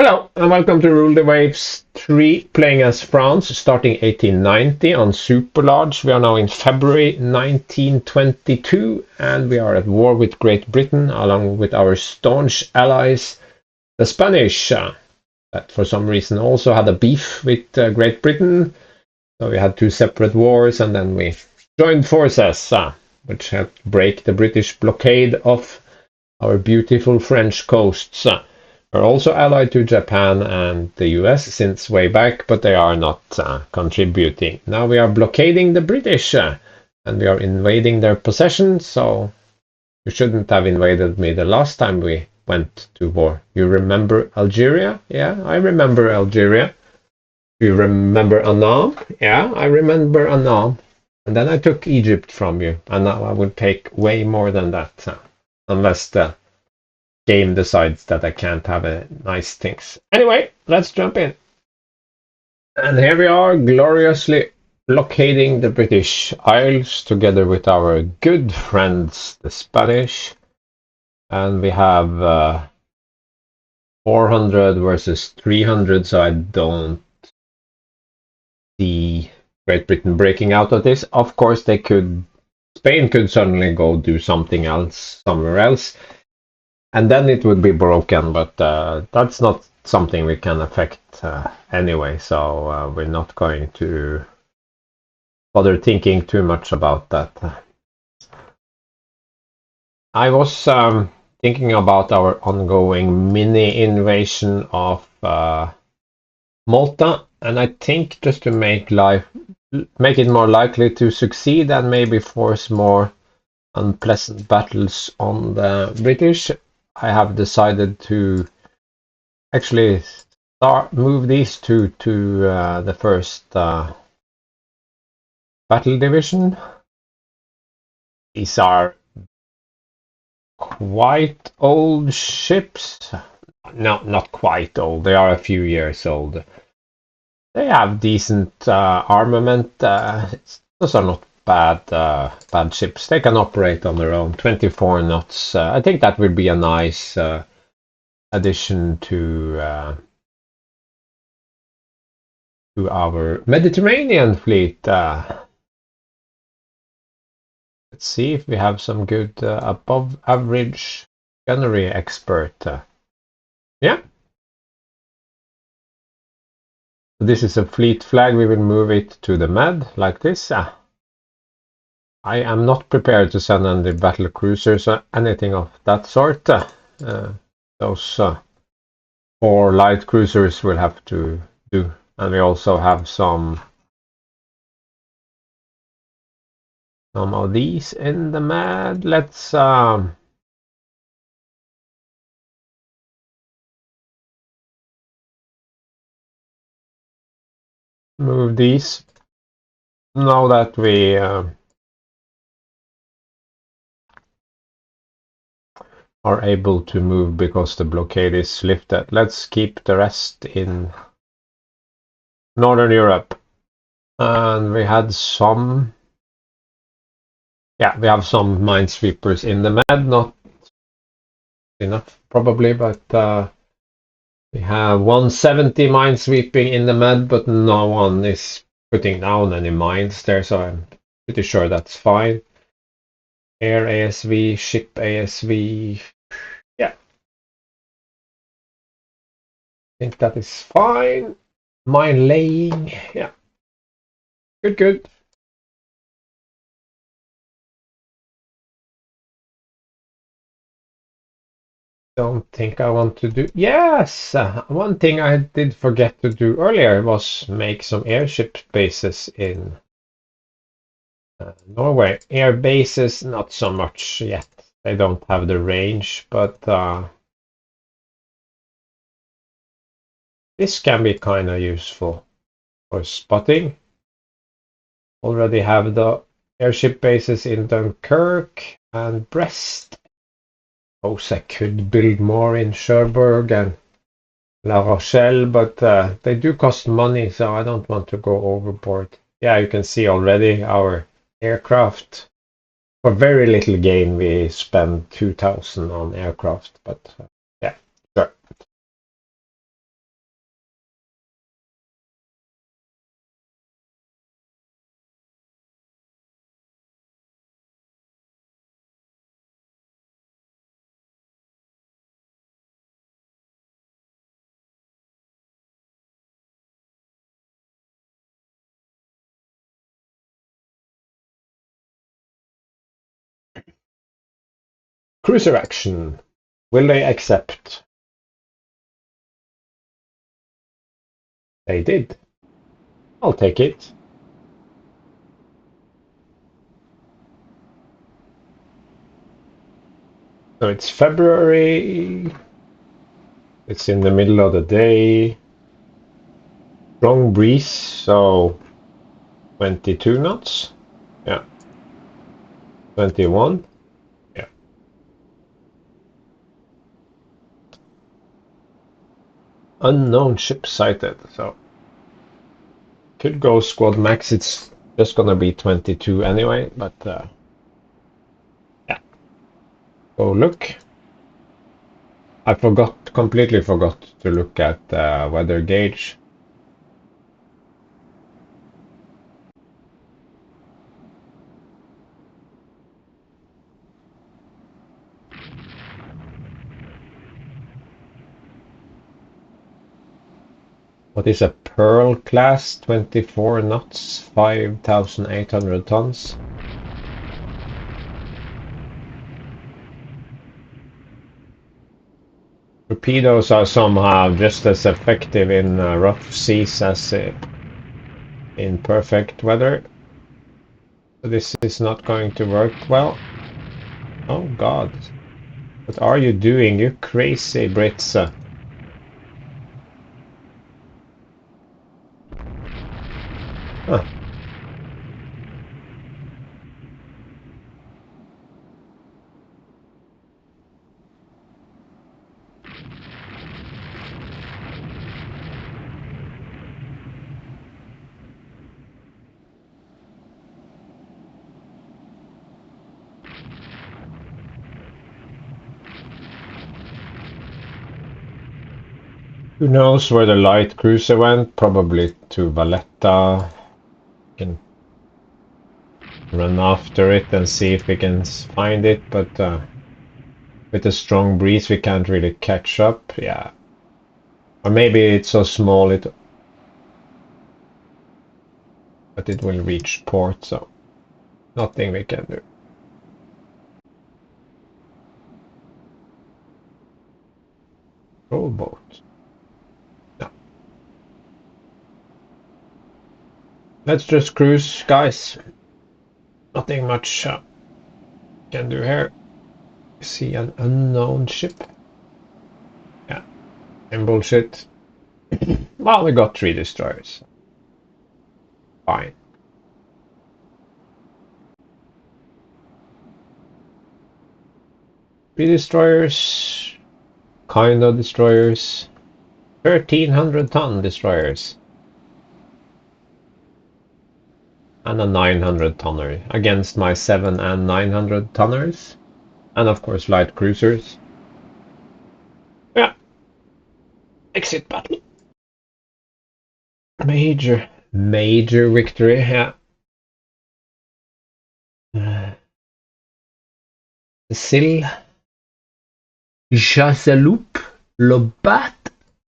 Hello and welcome to Rule the Waves 3, playing as France, starting 1890 on Super Large. We are now in February 1922 and we are at war with Great Britain along with our staunch allies, the Spanish, that for some reason also had a beef with Great Britain. So we had two separate wars and then we joined forces, which helped break the British blockade of our beautiful French coasts. Are also allied to Japan and the US since way back, but they are not contributing. Now we are blockading the British and we are invading their possessions, so you shouldn't have invaded me the last time we went to war. You remember Algeria? Yeah, I remember Algeria. You remember Annam? Yeah, I remember Annam. And then I took Egypt from you, and now I would take way more than that, unless the game decides that I can't have nice things. Anyway, let's jump in. And here we are, gloriously blockading the British Isles together with our good friends, the Spanish. And we have 400 versus 300, so I don't see Great Britain breaking out of this. Of course, Spain could suddenly go do something else somewhere else. And then it would be broken, but that's not something we can affect anyway, so we're not going to bother thinking too much about that. I was thinking about our ongoing mini invasion of Malta, and I think just to make it more likely to succeed and maybe force more unpleasant battles on the British, I have decided to actually move these two to the first battle division. These are quite old ships. No, not quite old. They are a few years old. They have decent armament. Those are not bad ships. They can operate on their own. 24 knots. I think that would be a nice addition to our Mediterranean fleet. Let's see if we have some good above average gunnery expert. Yeah. This is a fleet flag. We will move it to the Med like this. I am not prepared to send any battle cruisers or anything of that sort. Those 4 light cruisers will have to do. And we also have some of these in the Med. Let's move these now that we are able to move because the blockade is lifted. Let's keep the rest in Northern Europe. And we had some, we have some minesweepers in the Med, not enough probably, but we have 170 minesweeping in the Med, but no one is putting down any mines there, so I'm pretty sure that's fine. Air ASV, ship ASV, yeah. I think that is fine. Mine laying, yeah. Good. Don't think I want to do. Yes! One thing I did forget to do earlier was make some airship bases in Norway. Air bases, not so much yet. They don't have the range, but this can be kind of useful for spotting. Already have the airship bases in Dunkirk and Brest. Suppose I could build more in Cherbourg and La Rochelle, but they do cost money, so I don't want to go overboard. Yeah, you can see already our aircraft. For very little gain, we spend 2,000 on aircraft, but yeah, sure. Cruiser action. Will they accept? They did. I'll take it. So it's February. It's in the middle of the day. Strong breeze, so 22 knots. Yeah. 21. Yeah. Unknown ship sighted. So could go squad max. It's just gonna be 22 anyway, but yeah. Go look. I completely forgot to look at weather gauge. What is a Pearl class? 24 knots, 5,800 tons. Torpedoes are somehow just as effective in rough seas as in perfect weather. This is not going to work well. Oh God. What are you doing, you crazy Brits? Huh. Who knows where the light cruiser went? Probably to Valletta. Can run after it and see if we can find it, but with a strong breeze we can't really catch up. Yeah. Or maybe it's so small that it will reach port, so nothing we can do. Rowboat. No. Let's just cruise, guys. Nothing much can do here. See an unknown ship. Yeah. And bullshit. Well, we got 3 destroyers. Fine. Three destroyers. Kind of destroyers. 1,300-ton destroyers. And a 900-tonner against my 7 and 900-tonners. And of course light cruisers. Yeah. Exit battle. Major victory, yeah. Sil. Jaseloup. Lobat.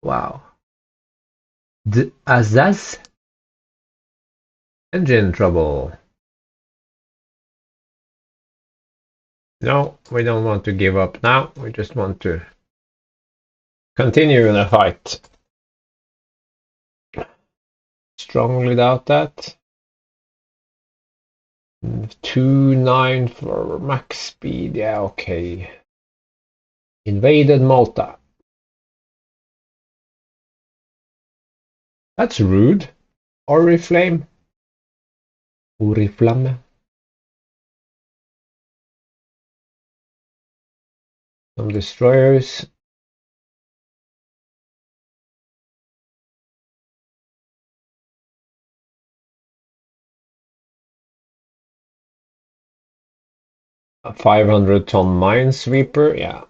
Wow. Azaz. Engine trouble. No, we don't want to give up now. We just want to continue the fight. Strongly doubt that. 2.9 for max speed. Yeah, okay. Invaded Malta. That's rude. Oriflame. Oriflamme. Some destroyers. A 500-ton minesweeper. Yeah.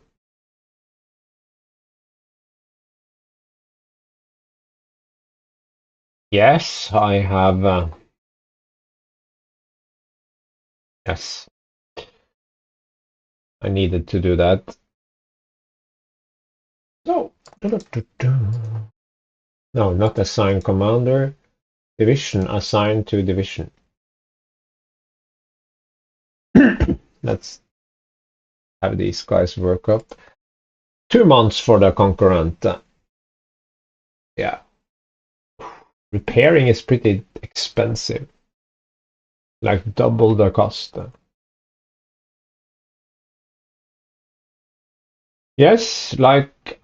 Yes, I have. Yes. I needed to do that. So. No, not assigned commander. Division assigned to division. That's have these guys work up. 2 months for the Concurrent. Yeah. Repairing is pretty expensive. Like double the cost. Yes, like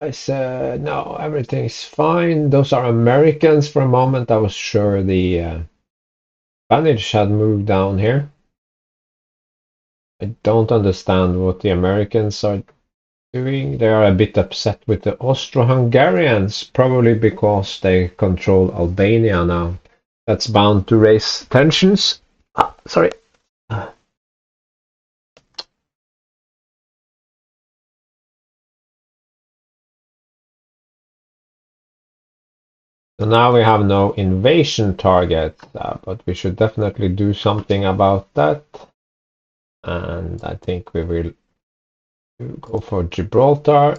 I said, no, everything's fine. Those are Americans. For a moment, I was sure the Spanish had moved down here. I don't understand what the Americans are doing. They are a bit upset with the Austro-Hungarians, probably because they control Albania now. That's bound to raise tensions. Sorry. So now we have no invasion target, but we should definitely do something about that. And I think we will go for Gibraltar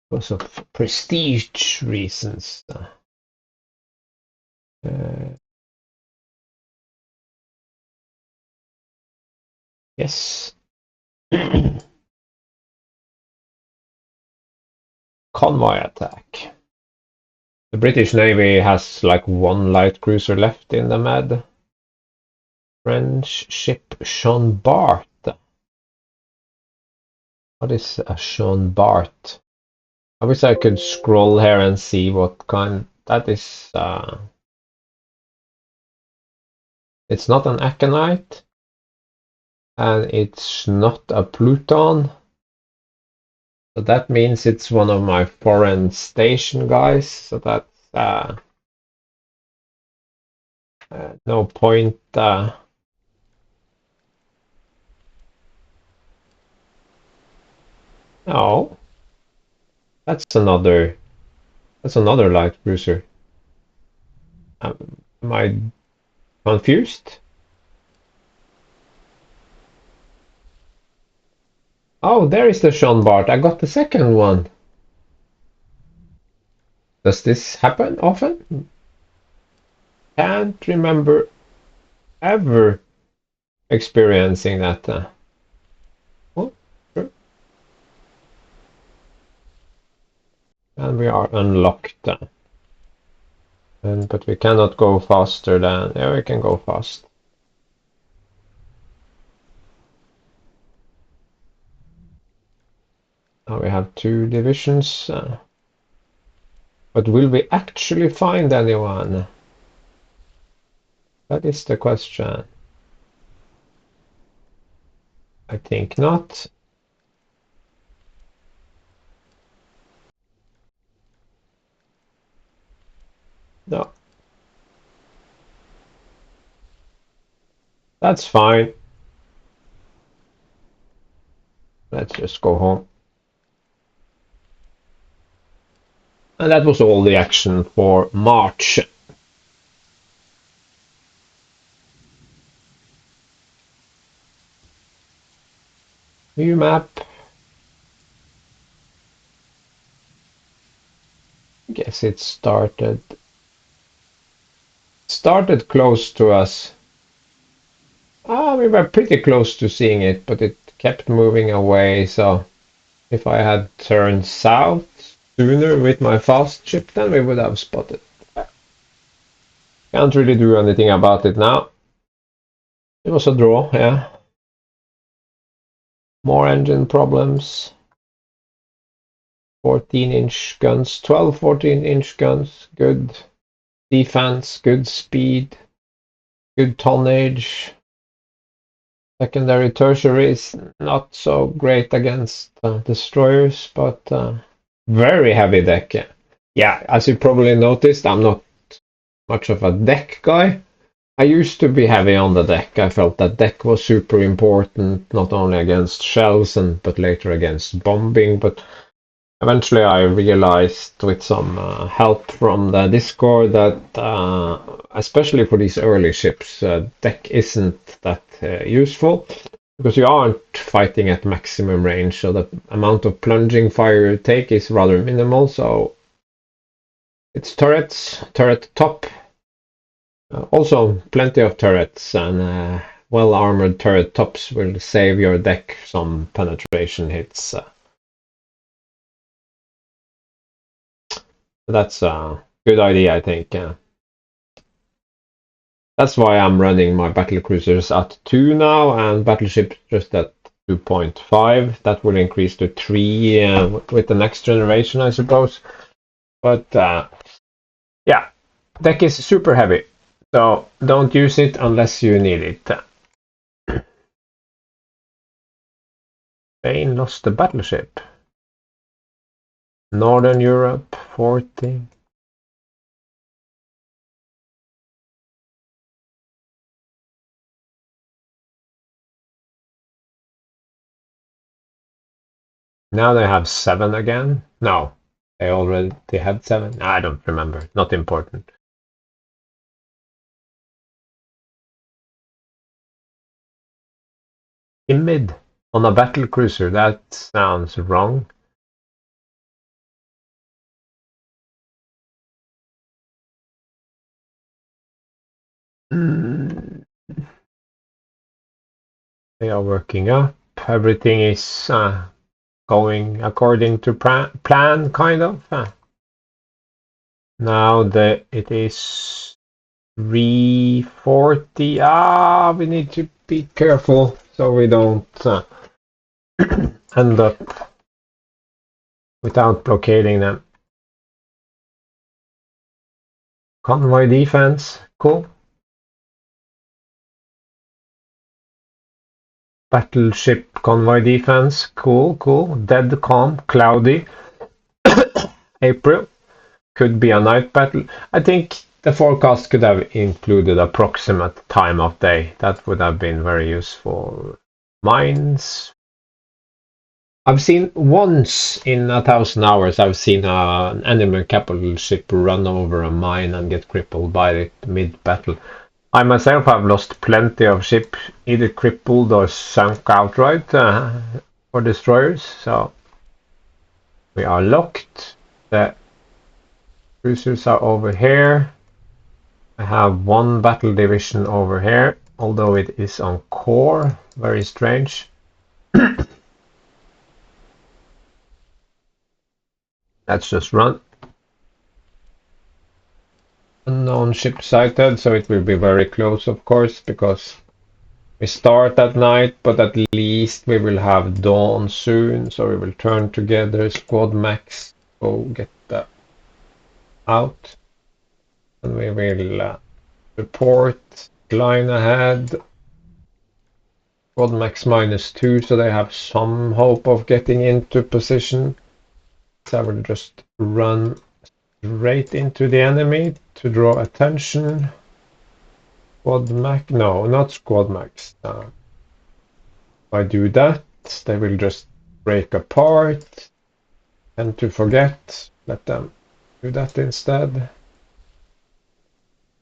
because of prestige reasons. Yes. Convoy attack. The British Navy has like 1 light cruiser left in the Med. French ship Jean Bart. What is a Jean Bart? I wish I could scroll here and see what kind that is. It's not an Aconite, and it's not a Pluton. So that means it's one of my foreign station guys. So that's no point. No, that's another light cruiser. Am I confused? Oh, there is the Jean Bart. I got the second one. Does this happen often? Can't remember ever experiencing that. Oh, sure. And we are unlocked. But we cannot go faster than. Yeah, we can go fast. Now we have 2 divisions. But will we actually find anyone? That is the question. I think not. No. That's fine. Let's just go home. And that was all the action for March. New map. Guess it started close to us. We were pretty close to seeing it, but it kept moving away. So if I had turned south sooner with my fast ship, then we would have spotted. Can't really do anything about it now. It was a draw, yeah. More engine problems. 14-inch guns, 12 14-inch guns, good defense, good speed, good tonnage. Secondary, tertiary is not so great against destroyers, but very heavy deck. Yeah, as you probably noticed, I'm not much of a deck guy. I used to be heavy on the deck. I felt that deck was super important, not only against shells but later against bombing. But eventually I realized with some help from the Discord that especially for these early ships, deck isn't that useful because you aren't fighting at maximum range, so the amount of plunging fire you take is rather minimal. So it's turrets, turret top, also plenty of turrets, and well-armored turret tops will save your deck some penetration hits. That's a good idea, I think. That's why I'm running my battle cruisers at 2 now and battleships just at 2.5. That will increase to 3 with the next generation, I suppose. But yeah, deck is super heavy, so don't use it unless you need it. Spain lost the battleship. Northern Europe, 40. Now they have 7 again. No, they already had 7. I don't remember. Not important. Timid on a battle cruiser. That sounds wrong. They are working up. Everything is going according to plan, kind of. Now it is 340. We need to be careful so we don't end up without blockading them. Convoy defense, cool. Battleship convoy defense, cool, cool. Dead calm, cloudy. April could be a night battle. I think the forecast could have included approximate time of day. That would have been very useful. Mines. I've seen once in 1,000 hours, I've seen an enemy capital ship run over a mine and get crippled by it mid-battle. I myself have lost plenty of ships, either crippled or sunk outright, or destroyers, so we are locked. The cruisers are over here. I have one battle division over here, although it is on core. Very strange. Let's just run. Unknown ship sighted, so it will be very close, of course, because we start at night, but at least we will have dawn soon, so we will turn together. Squad max, go get that out, and we will report line ahead. Squad max -2, so they have some hope of getting into position. So I will just run straight into the enemy to draw attention. Squad max, no, not squad max. If I do that, they will just break apart. Tend to forget. Let them do that instead.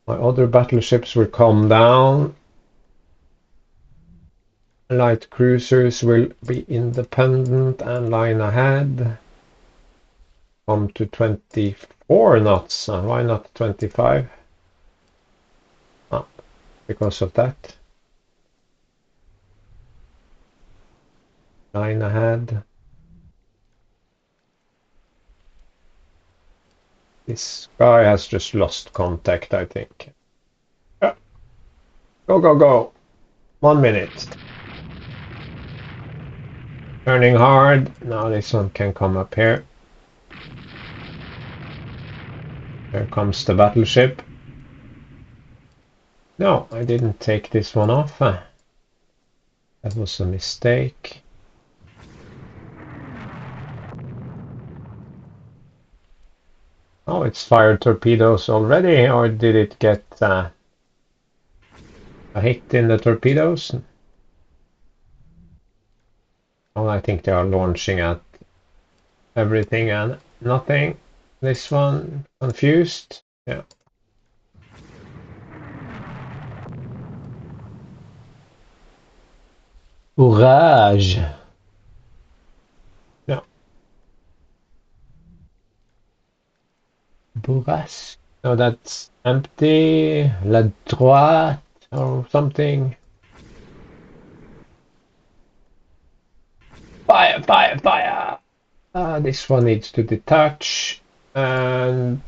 My other battleships will come down. Light cruisers will be independent and line ahead. Come to 24 knots. Why not 25? Because of that. Line ahead. This guy has just lost contact, I think. Yeah. Go, go, go. 1 minute. Turning hard. Now this one can come up here. Here comes the battleship. No, I didn't take this one off. That was a mistake. Oh, it's fired torpedoes already, or did it get a hit in the torpedoes? Oh, I think they are launching at everything and nothing. This one, confused. Yeah. Courage. No. Bourrasque. No, that's empty. La droite or something. fire, fire, fire. This one needs to detach. And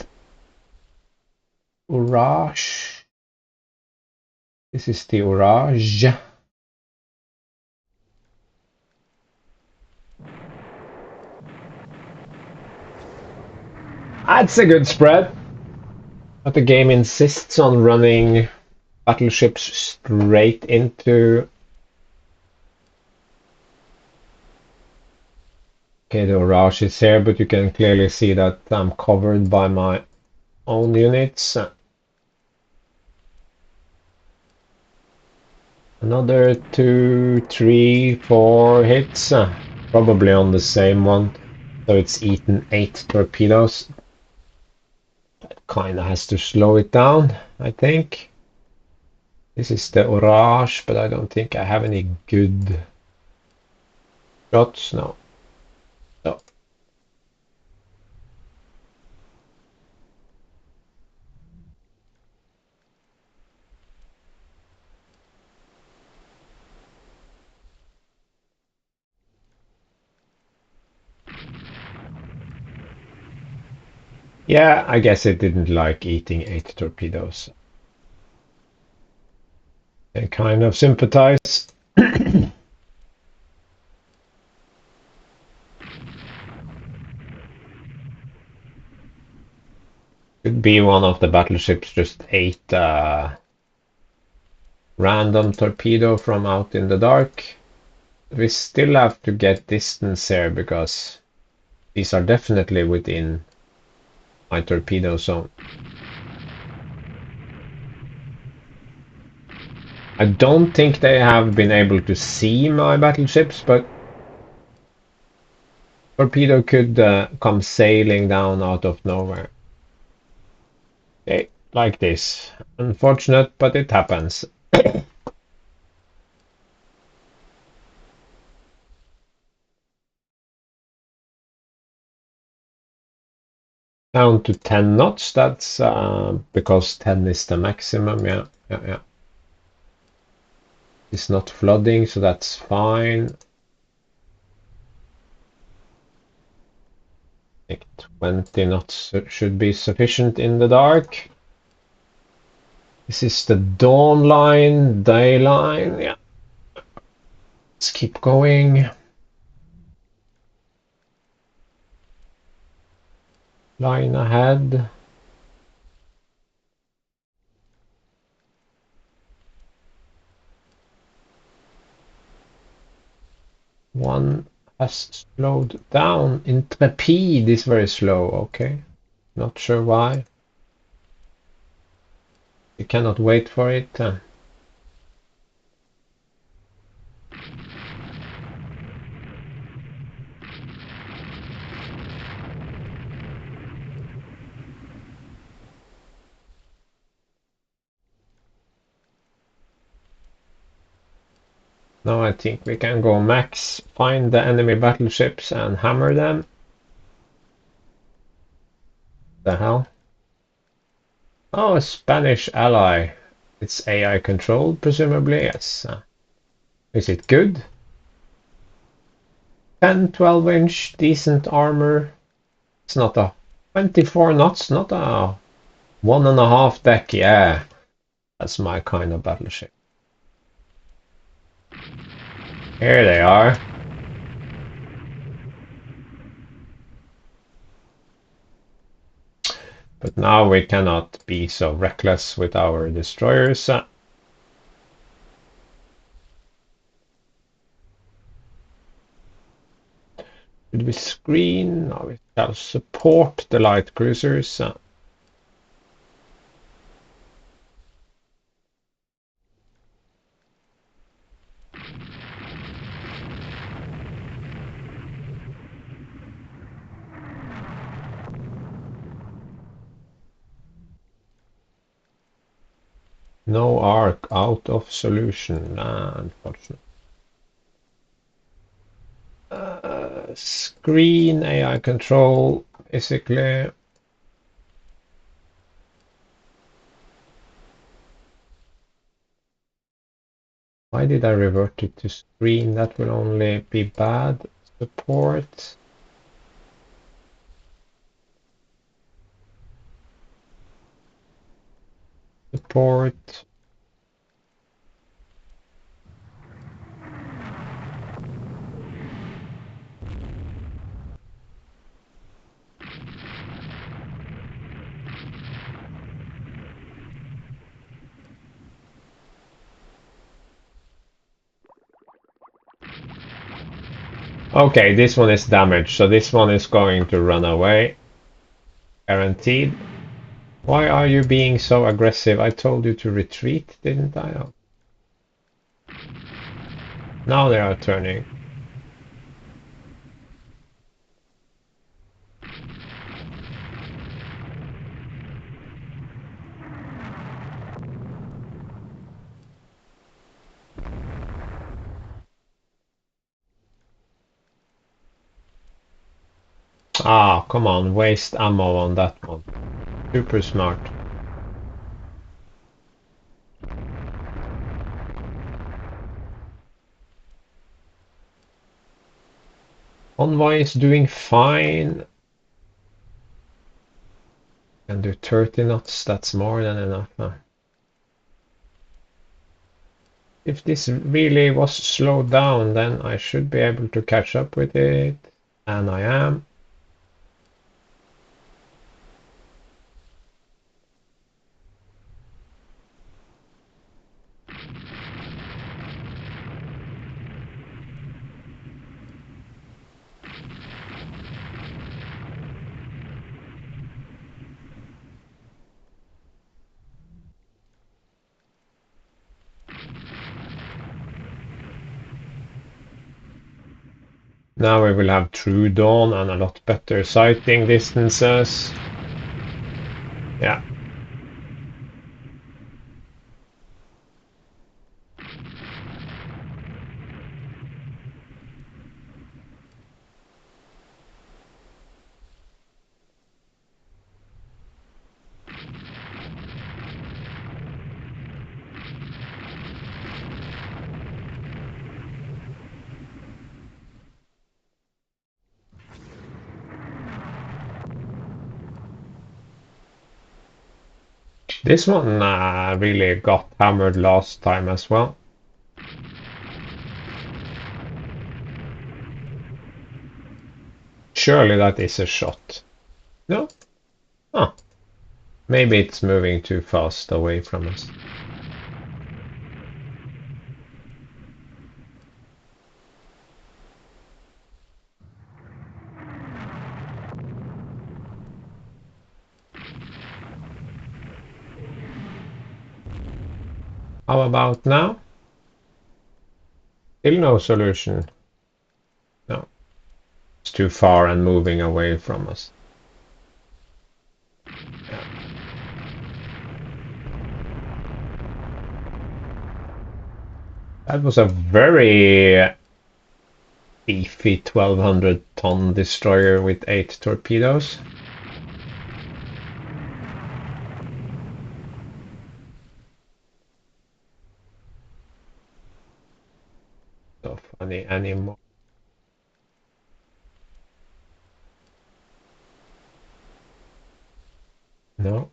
Orage. This is the Orage. That's a good spread. But the game insists on running battleships straight into. Okay, the Orage is here, but you can clearly see that I'm covered by my own units. Another 2, 3, 4 hits, probably on the same one. So it's eaten 8 torpedoes. That kinda has to slow it down, I think. This is the Orage, but I don't think I have any good shots. No. No. Yeah, I guess it didn't like eating 8 torpedoes. I kind of sympathize. Could be one of the battleships just ate random torpedo from out in the dark. We still have to get distance here because these are definitely within my torpedo zone. I don't think they have been able to see my battleships, but torpedo could come sailing down out of nowhere. Okay, like this. Unfortunate, but it happens. Down to 10 knots, that's because 10 is the maximum, yeah. It's not flooding, so that's fine. I think 20 knots should be sufficient in the dark. This is the dawn line, day line, yeah. Let's keep going. Line ahead. One has slowed down. Intrepid is very slow, okay. Not sure why. You cannot wait for it. Now I think we can go max, find the enemy battleships and hammer them. The hell? Oh, a Spanish ally. It's AI controlled, presumably, yes. Is it good? 10, 12-inch, decent armor. It's not a 24 knots, not a 1.5 deck, yeah. That's my kind of battleship. Here they are. But now we cannot be so reckless with our destroyers. Should we screen? No, we shall support the light cruisers. No arc, out of solution, unfortunately. Screen, AI control, basically. Why did I revert it to screen? That will only be bad. Support. Support. Okay, this one is damaged, so this one is going to run away. Guaranteed. Why are you being so aggressive? I told you to retreat, didn't I? Oh. Now they are turning. Ah, come on, waste ammo on that one. Super smart. Convoy is doing fine. Can do 30 knots, that's more than enough. Huh? If this really was slowed down, then I should be able to catch up with it. And I am. Now we will have true dawn and a lot better sighting distances. Yeah. This one really got hammered last time as well. Surely that is a shot. No? Huh. Maybe it's moving too fast away from us. How about now? Still no solution. No. It's too far and moving away from us. Yeah. That was a very beefy 1200-ton destroyer with 8 torpedoes. So funny anymore. No.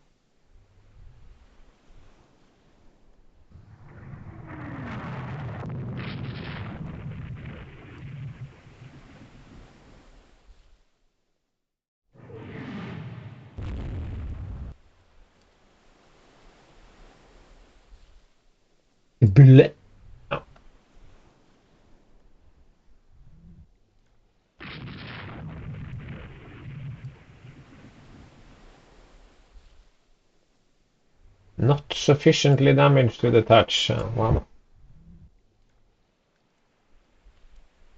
Bleh. No. Not sufficiently damaged to the touch. Well,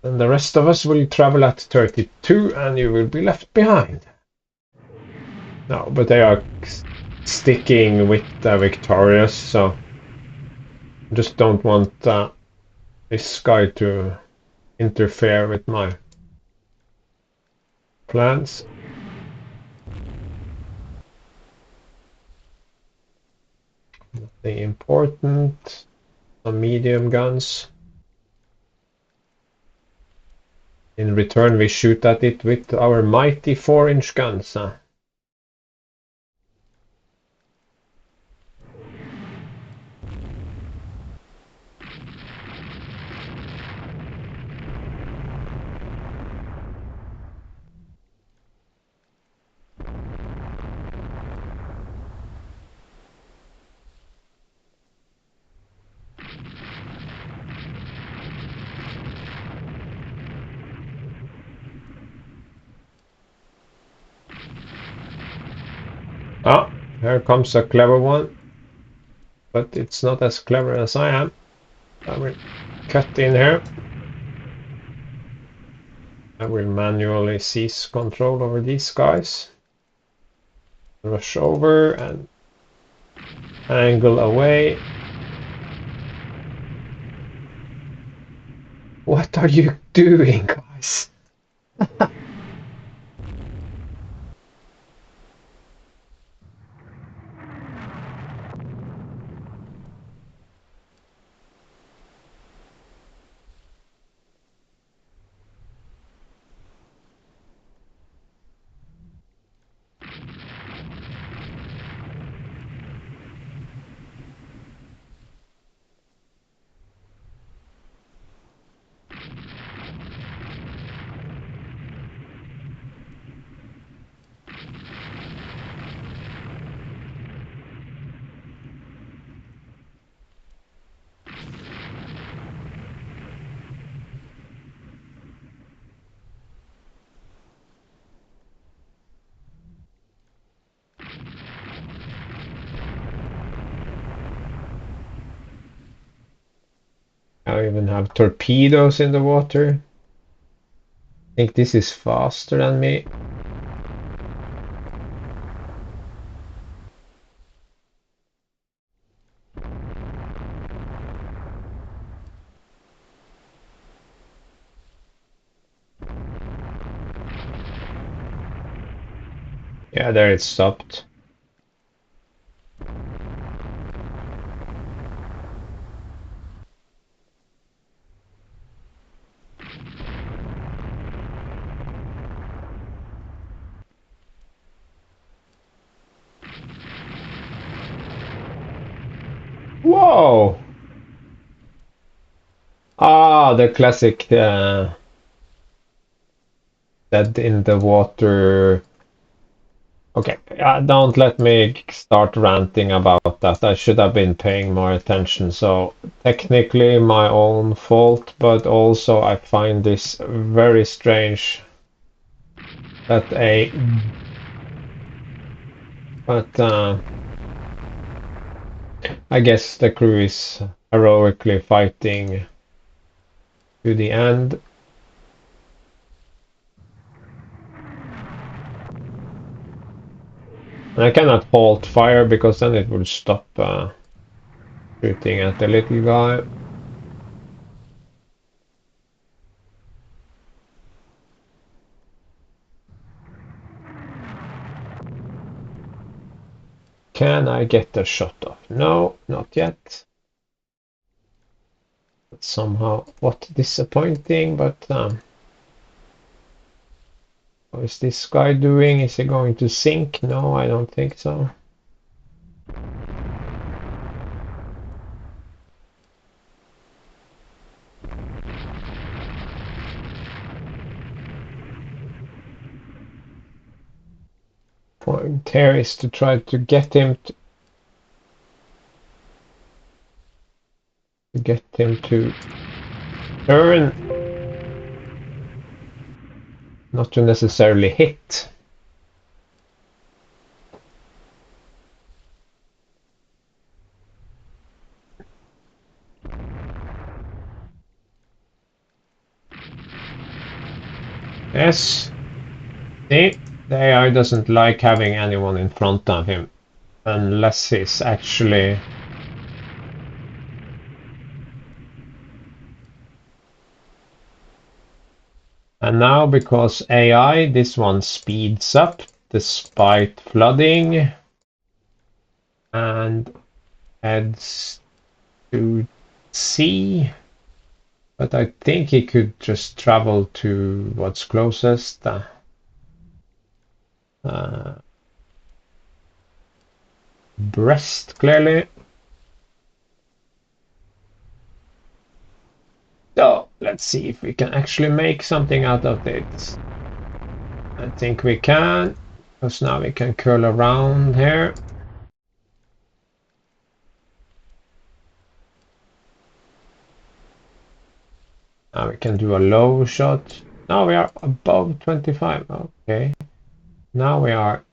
then the rest of us will travel at 32 and you will be left behind. No, but they are sticking with Victorious, so just don't want this guy to interfere with my plans. Nothing important. Some medium guns. In return, we shoot at it with our mighty 4-inch guns. Ah, here comes a clever one, but it's not as clever as I am. I will cut in here. I will manually seize control over these guys. Rush over and angle away. What are you doing, guys? I even have torpedoes in the water. I think this is faster than me. Yeah, there it stopped. Whoa! Ah, the classic dead in the water. Okay, don't let me start ranting about that. I should have been paying more attention. So technically my own fault, but also I find this very strange that I guess the crew is heroically fighting to the end. And I cannot halt fire because then it will stop shooting at the little guy. Can I get a shot off? No, not yet. That's somehow what disappointing, but what is this guy doing? Is he going to sink? No, I don't think so. Point here is to try to get him to turn, not to necessarily hit. Yes. See, the AI doesn't like having anyone in front of him unless he's actually. And now, because AI, this one speeds up despite flooding and heads to sea. But I think he could just travel to what's closest. Brest, clearly. So let's see if we can actually make something out of this. I think we can, because now we can curl around here. Now we can do a low shot. Now we are above 25. Okay. Now we are.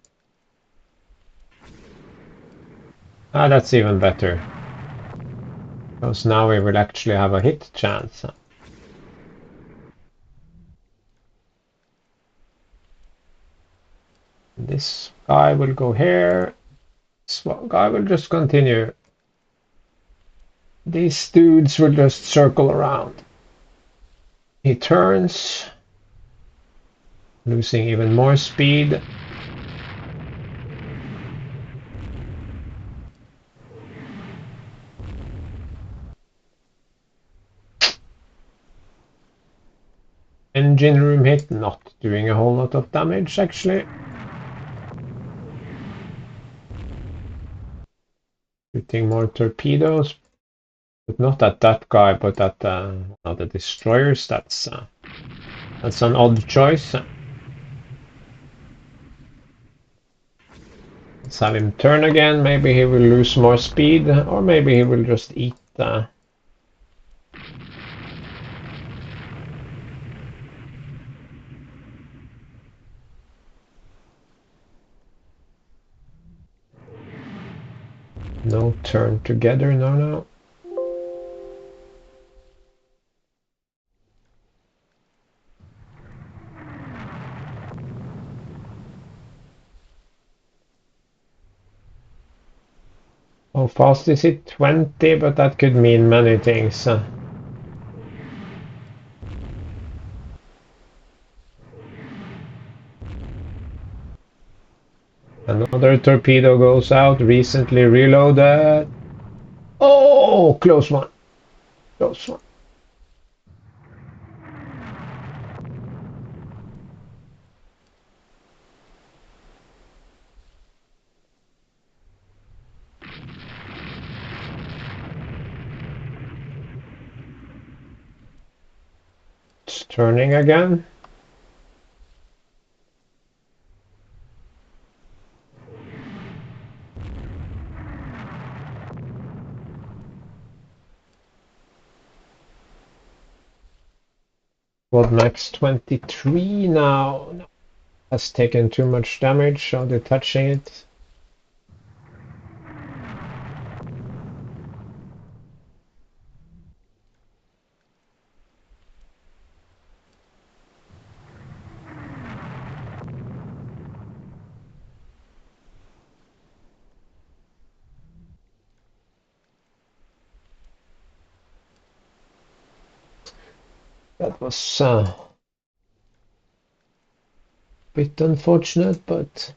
Ah, that's even better. Because now we will actually have a hit chance. This guy will go here. This guy will just continue. These dudes will just circle around. He turns, losing even more speed. Engine room hit, not doing a whole lot of damage actually. Shooting more torpedoes, but not at that guy, but at one of the destroyers. That's an odd choice. Let's have him turn again. Maybe he will lose more speed, or maybe he will just eat. No turn together. No. How fast is it? 20, but that could mean many things. Another torpedo goes out, recently reloaded. Oh, close one. Close one. It's turning again. World max 23 now. Has taken too much damage on detaching it. That was a bit unfortunate, but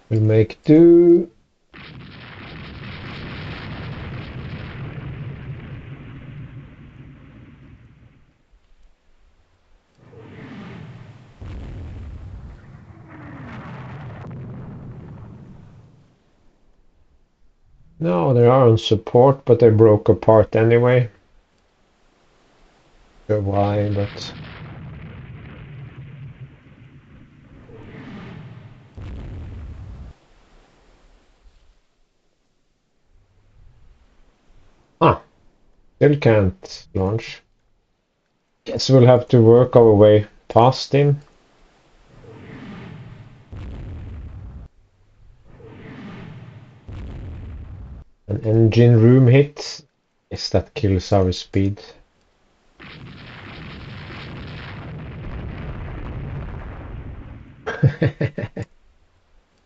we'll make do. No, they are on support, but they broke apart anyway. Not sure why, but still can't launch. Guess we'll have to work our way past him. An engine room hit. Yes, that kills our speed.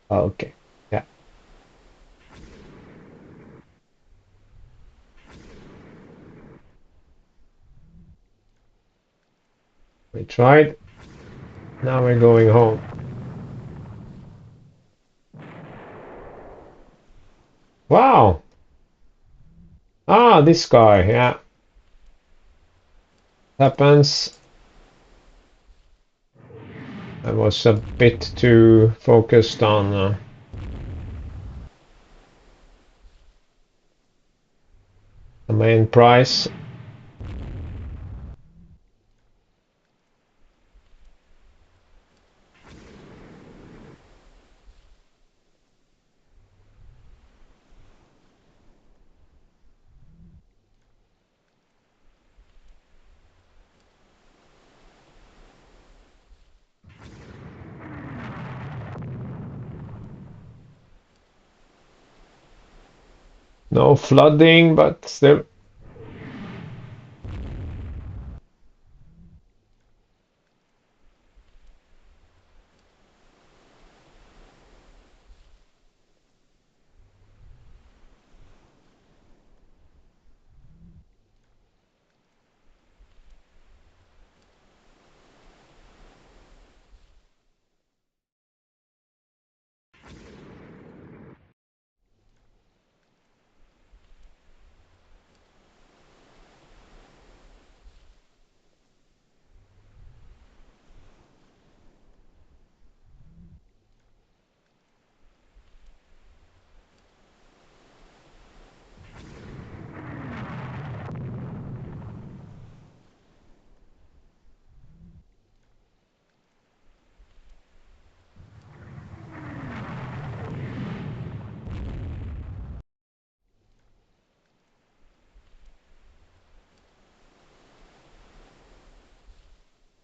Okay, yeah. We tried. Now we're going home. Wow! Ah, this guy, yeah. Happens. I was a bit too focused on the main prize. No flooding, but still.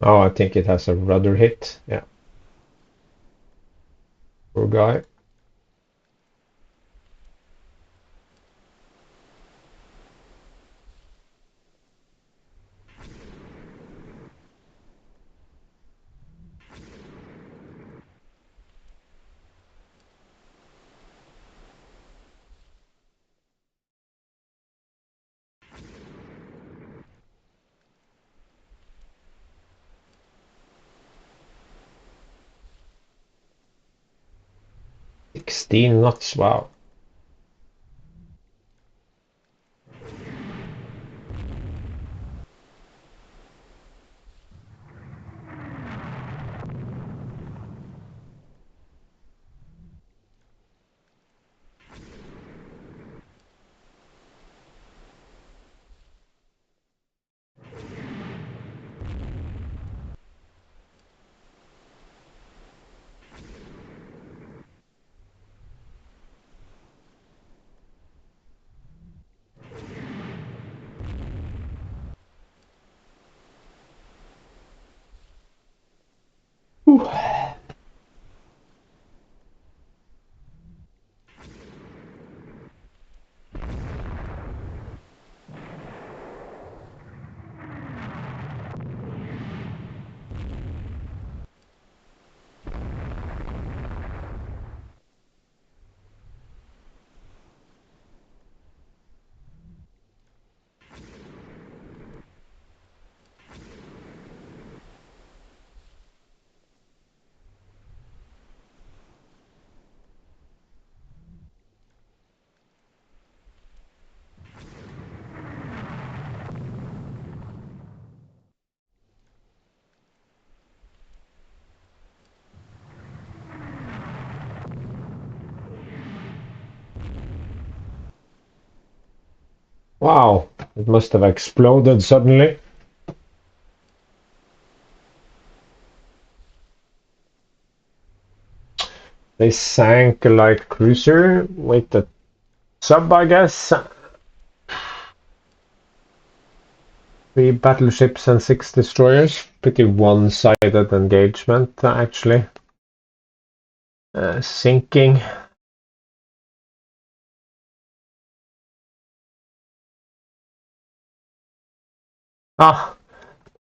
Oh, I think it has a rudder hit. Yeah, poor guy. Sixteen knots. Wow. Whew. Wow, it must have exploded suddenly. They sank a light cruiser with the sub, I guess. 3 battleships and 6 destroyers. Pretty one-sided engagement, actually. Sinking. Ah,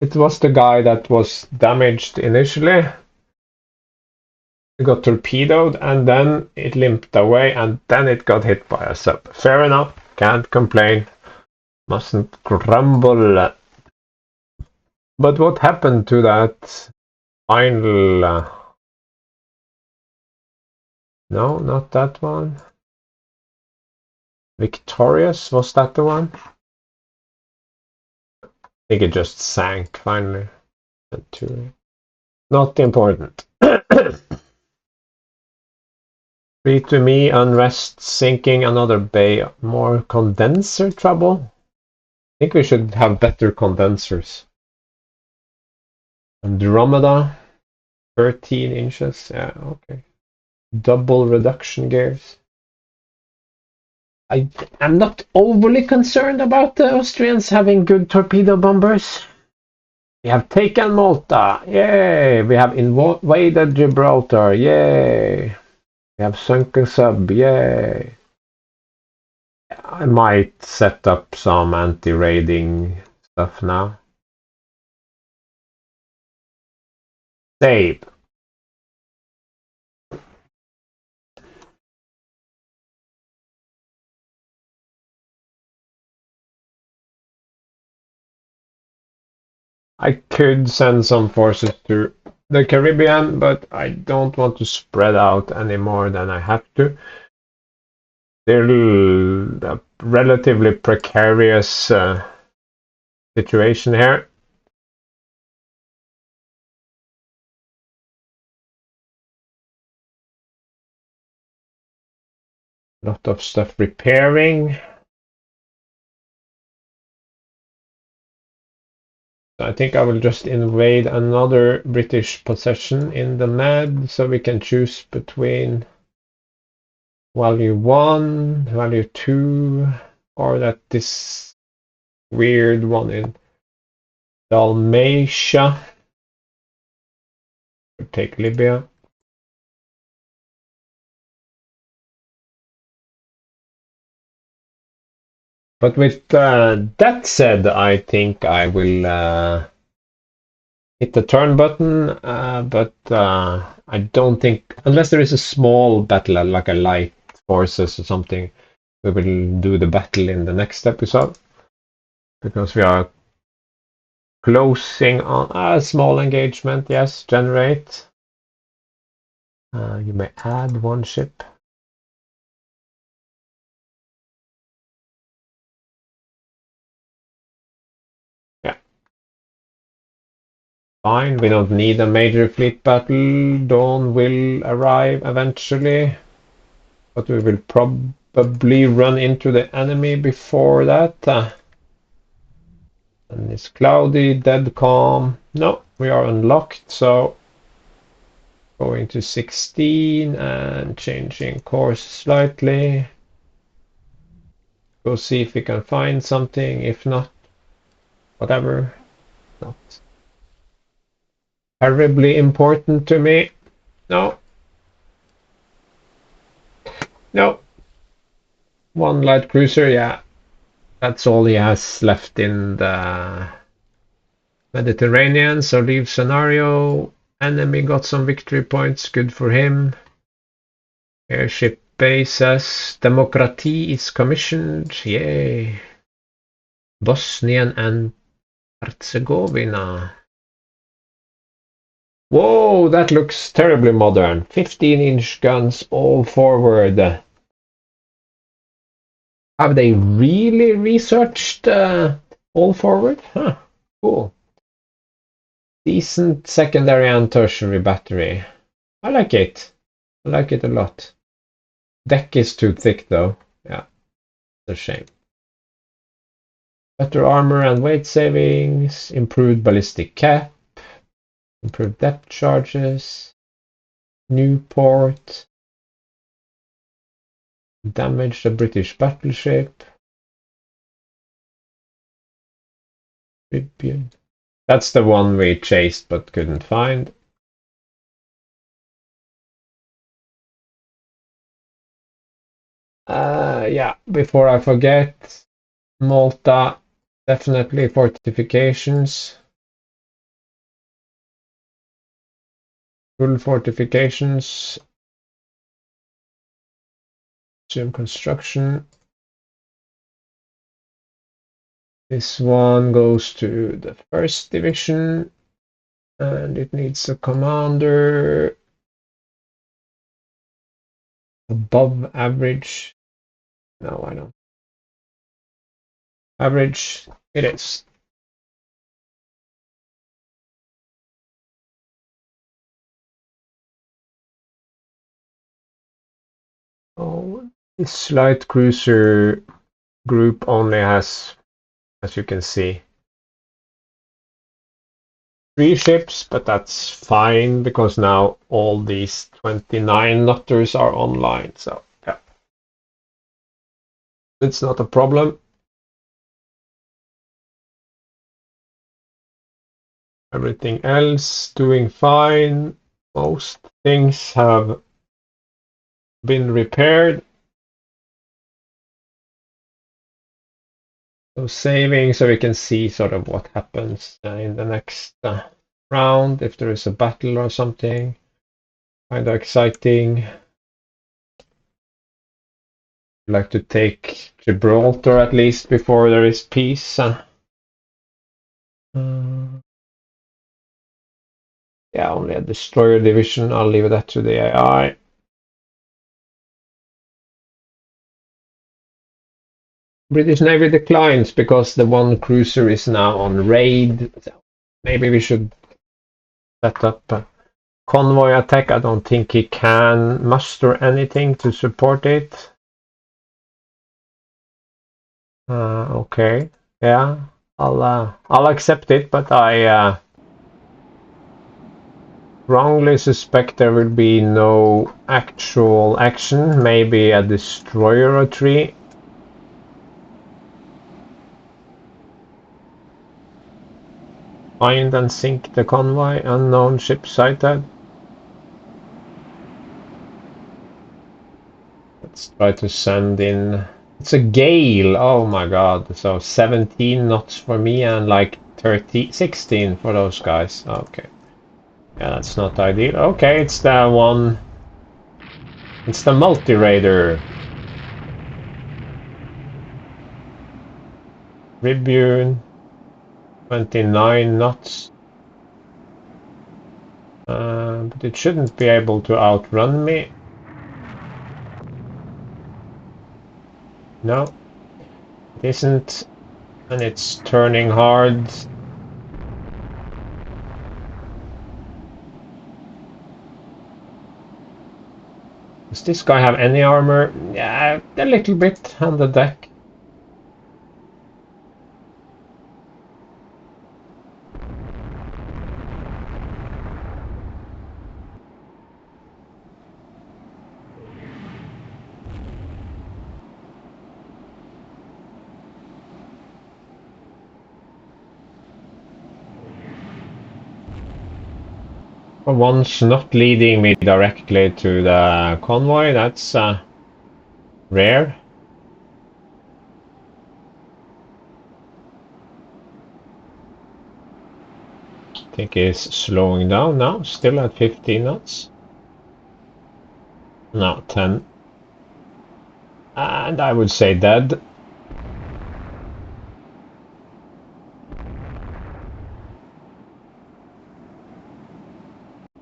it was the guy that was damaged initially. It got torpedoed and then it limped away and then it got hit by a sub. Fair enough. Can't complain. Mustn't grumble. But what happened to that final... no, not that one. Victorious, was that the one? think it just sank finally. Not important. Free to me, unrest, sinking, another bay. More condenser trouble? I think we should have better condensers. Andromeda, 13 inches. Yeah, okay. Double reduction gears. I'm not overly concerned about the Austrians having good torpedo bombers. We have taken Malta. Yay! We have invaded Gibraltar. Yay! We have sunken sub. Yay! I might set up some anti-raiding stuff now. Save. I could send some forces to the Caribbean, but I don't want to spread out any more than I have to. They're a relatively precarious situation here. A lot of stuff repairing. I think I will just invade another British possession in the Med, so we can choose between value 1, value 2, or this weird one in Dalmatia. We'll take Libya. But with that said, I think I will hit the turn button, but I don't think, unless there is a small battle, like a light forces or something, we will do the battle in the next episode, because we are closing on a small engagement. Yes, generate. You may add one ship. Yeah. Fine, we don't need a major fleet battle. Dawn will arrive eventually, but we will probably run into the enemy before that. And it's cloudy, dead calm. No, we are unlocked, so going to 16 and changing course slightly. Go see if we can find something. If not, whatever. Not terribly important to me. No. No. One light cruiser, yeah. That's all he has left in the Mediterranean, so leave scenario. Enemy got some victory points, good for him. Airship bases. Democracy is commissioned, yay. Bosnian and Herzegovina. Whoa, that looks terribly modern. 15-inch guns all forward. Have they really researched all forward? Huh, cool. Decent secondary and tertiary battery. I like it. I like it a lot. Deck is too thick though. Yeah, it's a shame. Better armor and weight savings. Improved ballistic cap. Improved depth charges. New port. Damaged a British battleship. Tribune. That's the one we chased but couldn't find. Yeah, before I forget, Malta, definitely fortifications. Full fortifications. Gym construction. This one goes to the 1st division, and it needs a commander above average. No, I don't. Average, it is. This light cruiser group only has, as you can see, 3 ships, but that's fine because now all these 29 nutters are online, so yeah, it's not a problem. Everything else doing fine. Most things have been repaired. So saving so we can see sort of what happens in the next round, if there is a battle or something. Kind of exciting. Like to take Gibraltar at least before there is peace. Yeah, only a destroyer division. I'll leave that to the AI. British Navy declines because the one cruiser is now on raid. So maybe we should set up a convoy attack. I don't think he can muster anything to support it. Okay, yeah, I'll accept it, but I wrongly suspect there will be no actual action. Maybe a destroyer or 3. Find and sink the convoy. Unknown ship sighted. Let's try to send in. It's a gale. Oh my god. So 17 knots for me and like 16 for those guys. Okay. Yeah, that's not ideal. Okay, it's the one. It's the multi-raider. Tribune. 29 knots. But it shouldn't be able to outrun me. No, it isn't. And it's turning hard. Does this guy have any armor? Yeah, a little bit on the deck. For once, not leading me directly to the convoy. That's rare. I think he's slowing down now. Still at 15 knots. No, 10. And I would say dead.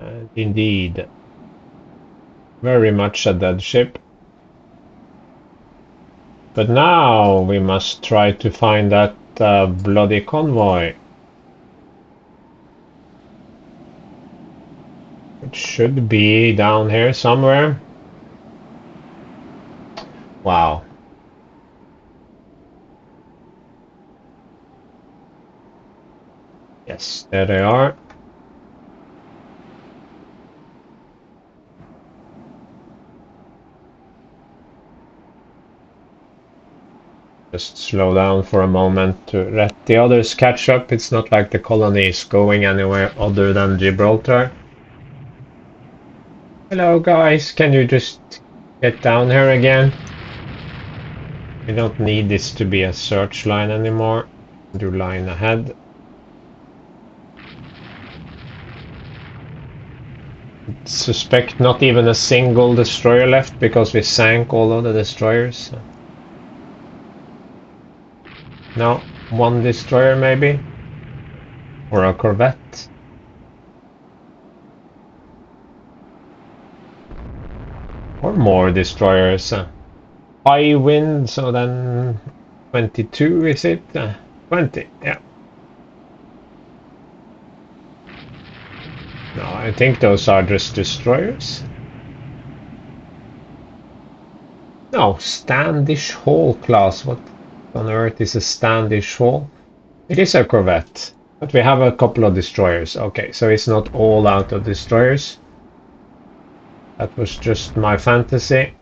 And indeed, very much a dead ship. But now we must try to find that bloody convoy. It should be down here somewhere. Wow. Yes, there they are. Just slow down for a moment to let the others catch up. It's not like the colony is going anywhere other than Gibraltar. Hello guys, can you just get down here again? We don't need this to be a search line anymore. Do line ahead. Suspect not even a single destroyer left because we sank all of the destroyers. No, one destroyer maybe? Or a corvette? Or more destroyers. High wind, so then 22 is it? 20, yeah. No, I think those are just destroyers. No, Standish Hall class. What on earth is a Standish Hall? It is a corvette, but we have a couple of destroyers. Okay, so it's not all out of destroyers. That was just my fantasy.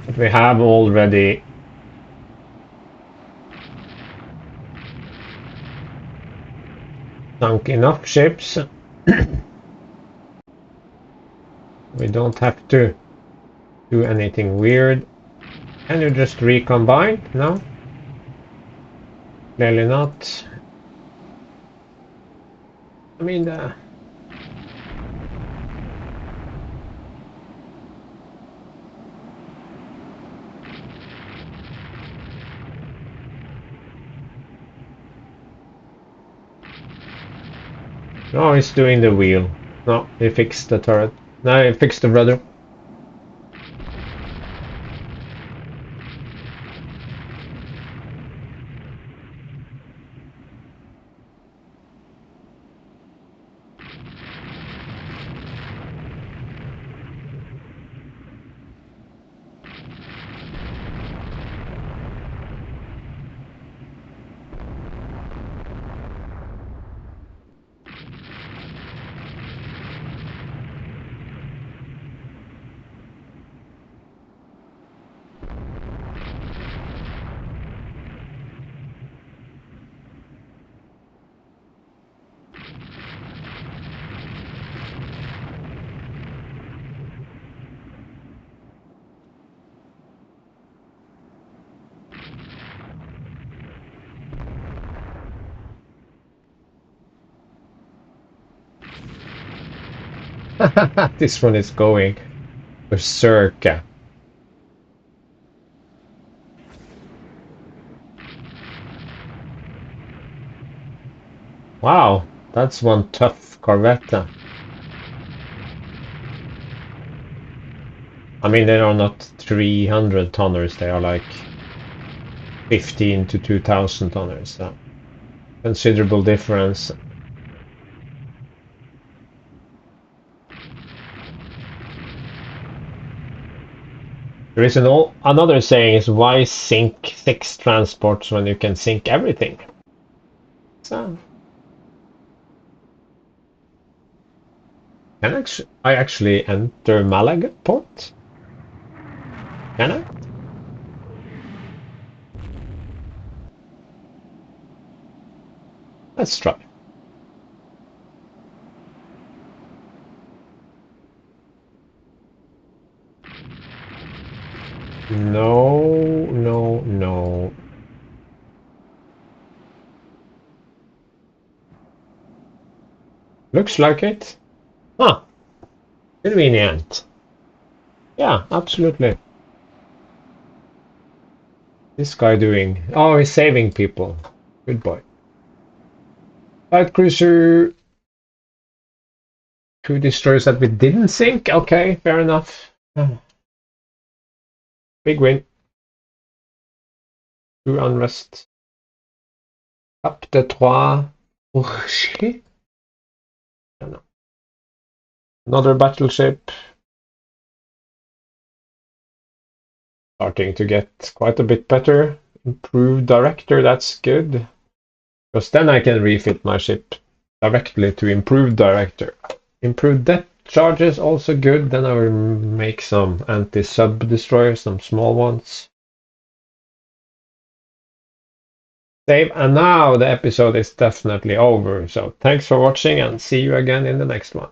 But we have already sunk enough ships. We don't have to do anything weird. Can you just recombine? No? Clearly not. I mean, no, he's doing the wheel. No, he fixed the turret. No, he fixed the rudder. This one is going berserk. Wow, that's one tough corvette. I mean, they are not 300 tonners, they are like 15 to 2000 tonners. So considerable difference. There is another saying is why sink 6 transports when you can sink everything? So, can I actually enter Malaga port? Can I? Let's try. No, no, no. Looks like it. Huh, convenient. Yeah, absolutely. This guy doing? Oh, he's saving people. Good boy. Light cruiser. 2 destroyers that we didn't sink. Okay, fair enough. Big win. 2 unrest. Up the 3. Rocher. Another battleship. Starting to get quite a bit better. Improved director, that's good. Because then I can refit my ship directly to improved director. Improved depth charges, also good. Then I will make some anti-sub destroyers, some small ones. Save, and now the episode is definitely over. So thanks for watching and see you again in the next one.